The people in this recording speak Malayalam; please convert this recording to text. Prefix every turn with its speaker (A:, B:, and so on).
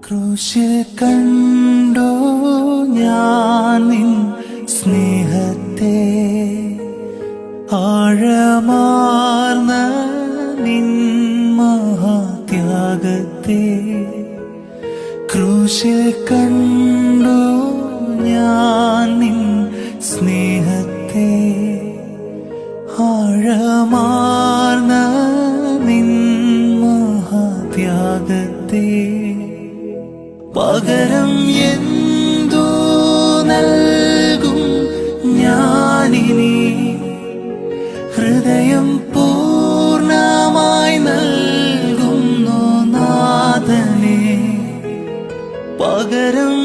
A: ക്രൂശിൽ കണ്ടോ ഞാൻ നിൻ സ്നേഹത്തെ, ആഴമാർന്ന നിൻ മഹാത്യാഗത്തെ. ക്രൂശിൽ കണ്ടോ ഞാൻ നിൻ സ്നേഹത്തെ, ആഴമാർന്ന നിൻ മഹാത്യാഗത്തെ. പകരം എന്തു നൽകും ഞാനിനി, ഹൃദയം പൂർണ്ണമായി നൽകുന്നു നാഥനേ. പകരം